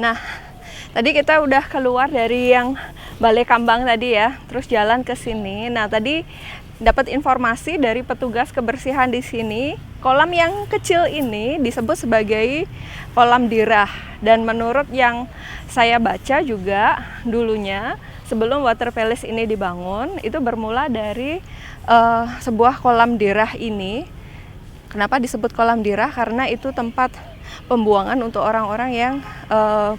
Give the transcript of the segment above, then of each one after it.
Nah, tadi kita udah keluar dari yang Balai Kambang tadi ya, terus jalan ke sini. Nah, tadi dapat informasi dari petugas kebersihan di sini, kolam yang kecil ini disebut sebagai kolam dirah. Dan menurut yang saya baca juga dulunya, sebelum water palace ini dibangun, itu bermula dari sebuah kolam dirah ini. Kenapa disebut kolam dirah? Karena itu tempat pembuangan untuk orang-orang yang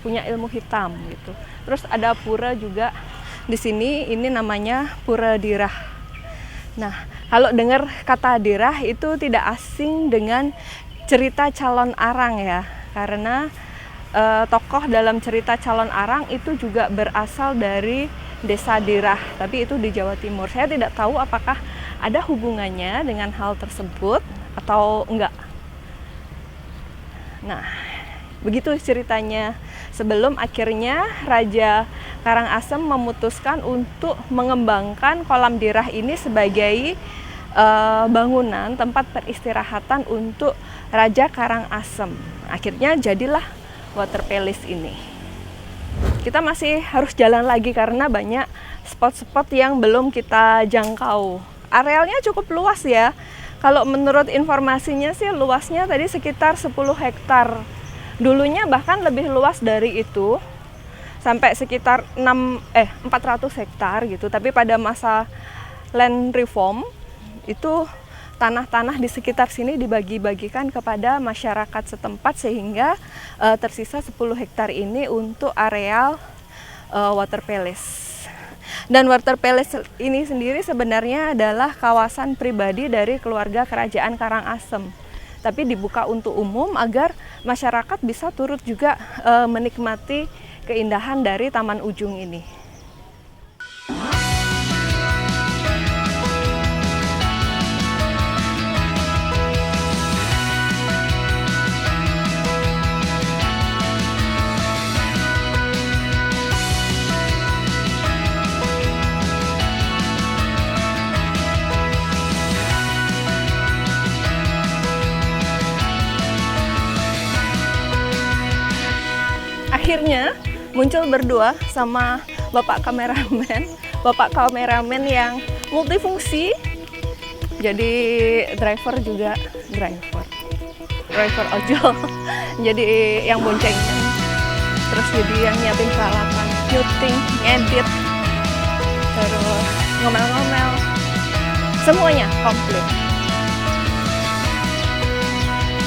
punya ilmu hitam gitu. Terus ada pura juga di sini, ini namanya Pura Dirah. Nah, kalau dengar kata dirah itu tidak asing dengan cerita Calon Arang ya, karena tokoh dalam cerita Calon Arang itu juga berasal dari desa Dirah, tapi itu di Jawa Timur. Saya tidak tahu apakah ada hubungannya dengan hal tersebut atau enggak. Nah, begitu ceritanya sebelum akhirnya Raja Karangasem memutuskan untuk mengembangkan kolam dirah ini sebagai bangunan tempat peristirahatan untuk Raja Karangasem. Akhirnya jadilah water palace ini. Kita masih harus jalan lagi karena banyak spot-spot yang belum kita jangkau. Arealnya cukup luas ya. Kalau menurut informasinya sih luasnya tadi sekitar 10 hektar. Dulunya bahkan lebih luas dari itu, sampai sekitar 400 hektar gitu. Tapi pada masa land reform itu tanah-tanah di sekitar sini dibagi-bagikan kepada masyarakat setempat sehingga tersisa 10 hektar ini untuk areal water palace. Dan water palace ini sendiri sebenarnya adalah kawasan pribadi dari keluarga kerajaan Karangasem. Tapi dibuka untuk umum agar masyarakat bisa turut juga menikmati keindahan dari Taman Ujung ini. Akhirnya muncul berdua sama bapak kameramen yang multifungsi, jadi driver ojol, jadi yang boncengin, terus jadi yang nyiapin peralatan, syuting, ngedit, terus ngomel-ngomel, semuanya komplit.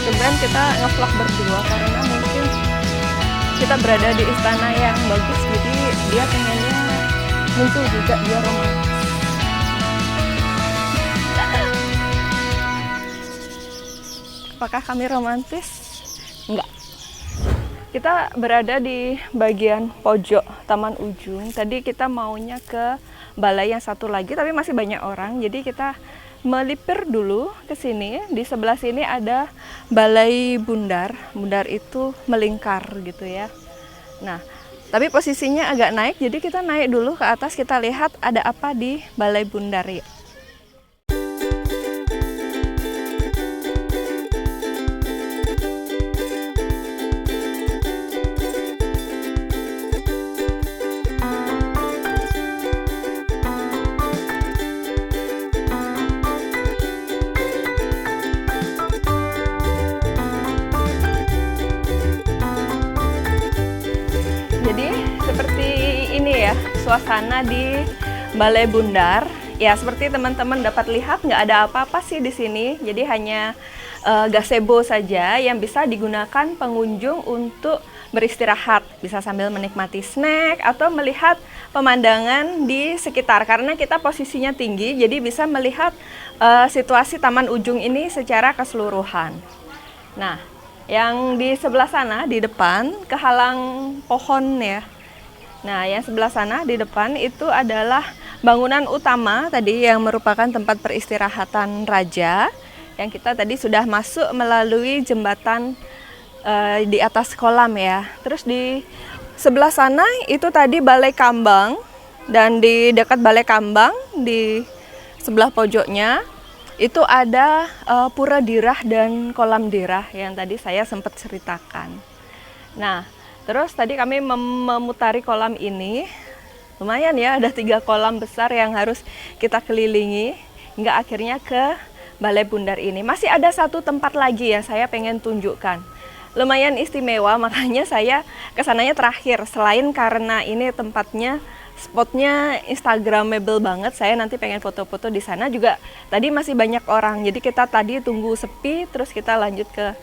Kemudian kita nge-vlog berdua karena mungkin kita berada di istana yang bagus, jadi dia pengennya muncul juga, dia romantis. Apakah kami romantis? Enggak. Kita berada di bagian pojok Taman Ujung. Tadi kita maunya ke balai yang satu lagi, tapi masih banyak orang, jadi kita melipir dulu ke sini. Di sebelah sini ada Balai Bundar. Bundar itu melingkar gitu ya. Nah, tapi posisinya agak naik, jadi kita naik dulu ke atas, kita lihat ada apa di Balai Bundar ya. Jadi seperti ini ya suasana di Balai Bundar. Ya seperti teman-teman dapat lihat nggak ada apa-apa sih di sini. Jadi hanya gazebo saja yang bisa digunakan pengunjung untuk beristirahat. Bisa sambil menikmati snack atau melihat pemandangan di sekitar. Karena kita posisinya tinggi, jadi bisa melihat situasi Taman Ujung ini secara keseluruhan. Nah, yang di sebelah sana, di depan, kehalang pohon ya. Nah, yang sebelah sana, di depan, itu adalah bangunan utama tadi yang merupakan tempat peristirahatan raja. Yang kita tadi sudah masuk melalui jembatan di atas kolam ya. Terus di sebelah sana, itu tadi Balai Kambang. Dan di dekat Balai Kambang, di sebelah pojoknya, itu ada Pura Dirah dan Kolam Dirah yang tadi saya sempat ceritakan. Nah, Terus tadi kami memutari kolam ini, lumayan ya, ada 3 kolam besar yang harus kita kelilingi hingga akhirnya ke Balai Bundar ini. Masih ada satu tempat lagi yang saya pengen tunjukkan. Lumayan istimewa, makanya saya kesananya terakhir. Selain karena ini tempatnya, spotnya instagramable banget, saya nanti pengen foto-foto di sana juga. Tadi masih banyak orang, jadi kita tadi tunggu sepi, terus kita lanjut ke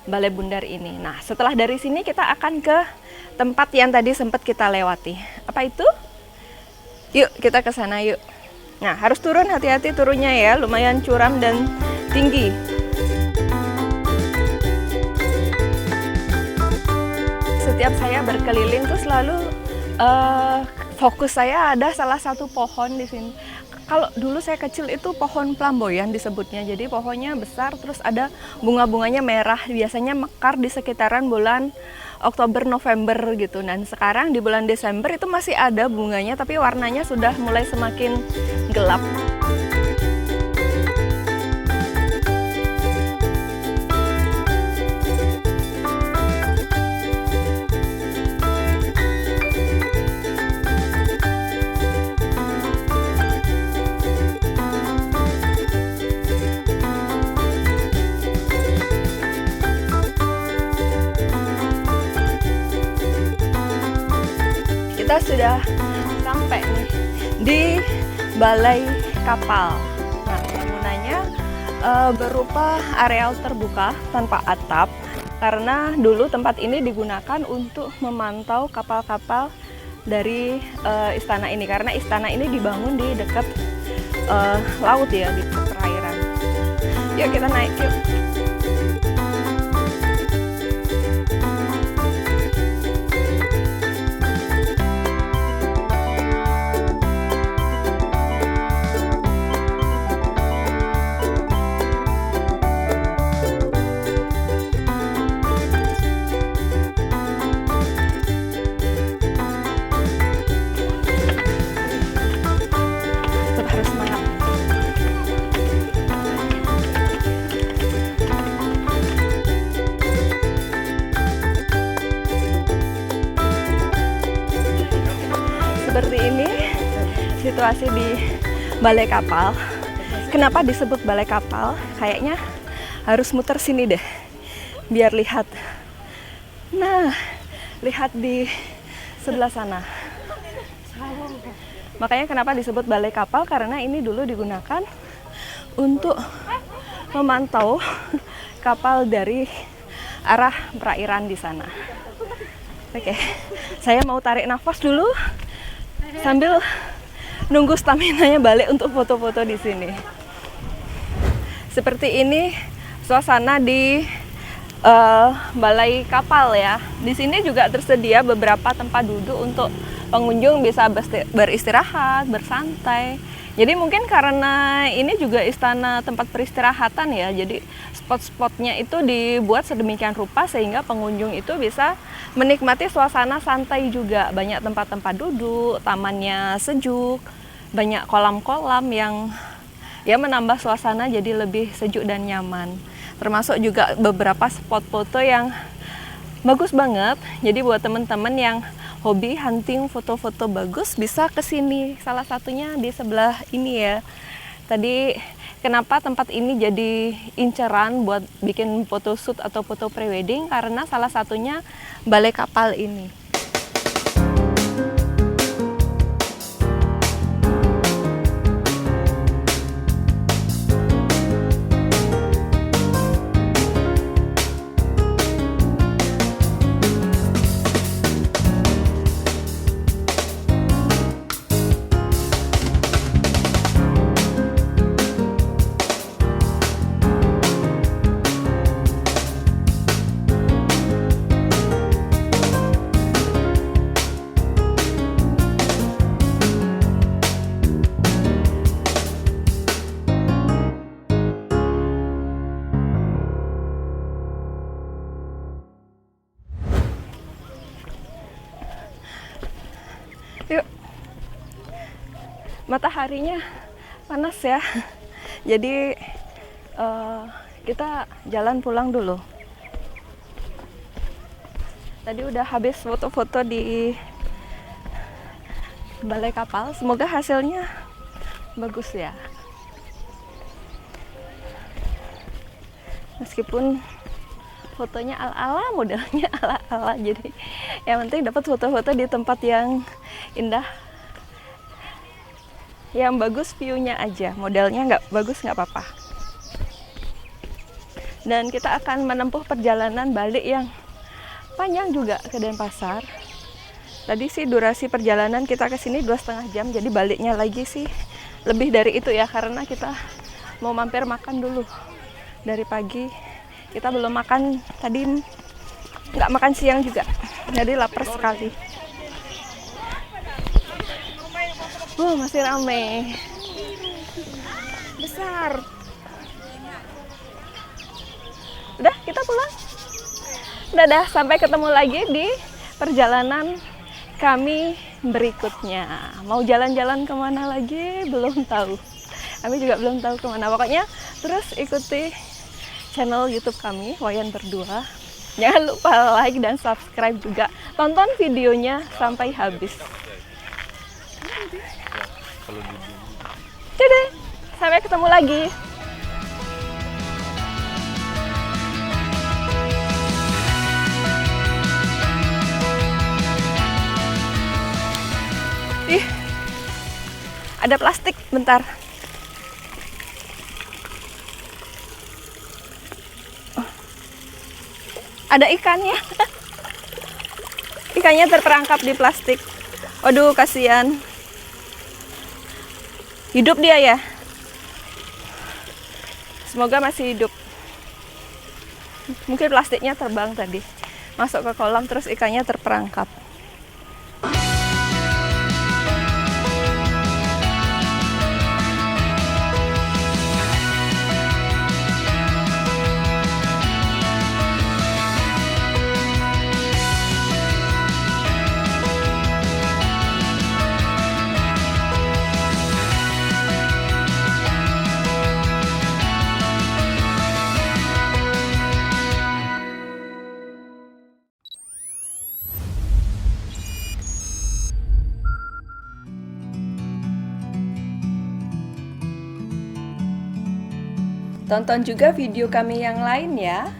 Balai Bundar ini. Nah, setelah dari sini kita akan ke tempat yang tadi sempat kita lewati. Apa itu? Yuk, kita ke sana yuk. Nah, harus turun, hati-hati turunnya ya, lumayan curam dan tinggi. Setiap saya berkeliling tuh selalu fokus saya ada salah satu pohon di sini. Kalau dulu saya kecil itu pohon flamboyan disebutnya, jadi pohonnya besar, terus ada bunga-bunganya merah, biasanya mekar di sekitaran bulan Oktober November gitu. Dan sekarang di bulan Desember itu masih ada bunganya, tapi warnanya sudah mulai semakin gelap. Kita sudah sampai nih di Balai Kapal. Nah, bangunannya berupa areal terbuka tanpa atap, karena dulu tempat ini digunakan untuk memantau kapal-kapal dari istana ini, karena istana ini dibangun di dekat laut ya, di perairan. Yuk kita naik yuk. Seperti ini situasi di Balai Kapal. Kenapa disebut Balai Kapal? Kayaknya harus muter sini deh, biar lihat. Nah, lihat di sebelah sana. Makanya kenapa disebut Balai Kapal? Karena ini dulu digunakan untuk memantau kapal dari arah perairan di sana. Oke, saya mau tarik nafas dulu sambil nunggu stamina-nya balik untuk foto-foto di sini. Seperti ini suasana di Balai Kapal ya. Di sini juga tersedia beberapa tempat duduk untuk pengunjung bisa beristirahat, bersantai. Jadi mungkin karena ini juga istana tempat peristirahatan ya, jadi spot-spotnya itu dibuat sedemikian rupa sehingga pengunjung itu bisa menikmati suasana santai juga. Banyak tempat-tempat duduk, tamannya sejuk, banyak kolam-kolam yang ya menambah suasana jadi lebih sejuk dan nyaman. Termasuk juga beberapa spot foto yang bagus banget. Jadi buat teman-teman yang hobi hunting foto-foto bagus bisa ke sini. Salah satunya di sebelah ini ya. Tadi kenapa tempat ini jadi inceran buat bikin photoshoot atau foto prewedding, karena salah satunya Balai Kapal ini. Yuk, mataharinya panas ya, jadi kita jalan pulang dulu. Tadi udah habis foto-foto di balai kapal. Semoga hasilnya bagus ya. Meskipun fotonya ala-ala, modelnya ala-ala, jadi yang penting dapat foto-foto di tempat yang indah, yang bagus view-nya aja. Modelnya nggak bagus nggak apa-apa. Dan kita akan menempuh perjalanan balik yang panjang juga ke Denpasar. Tadi sih durasi perjalanan kita ke sini 2,5 jam, jadi baliknya lagi sih lebih dari itu ya, karena kita mau mampir makan dulu. Dari pagi kita belum makan, tadi nggak makan siang juga, jadi lapar sekali. Masih rame, besar. Udah, kita pulang. Dadah, sampai ketemu lagi di perjalanan kami berikutnya. Mau jalan-jalan kemana lagi? Belum tahu. Kami juga belum tahu kemana. Pokoknya terus ikuti channel YouTube kami, Wayan Berdua. Jangan lupa like dan subscribe juga. Tonton videonya sampai habis. Dadah, sampai ketemu lagi. Ih, ada plastik, bentar. Ada ikannya. Ikannya terperangkap di plastik. Waduh, kasihan. Hidup dia ya. Semoga masih hidup. Mungkin plastiknya terbang tadi. Masuk ke kolam terus ikannya terperangkap. Tonton juga video kami yang lain ya.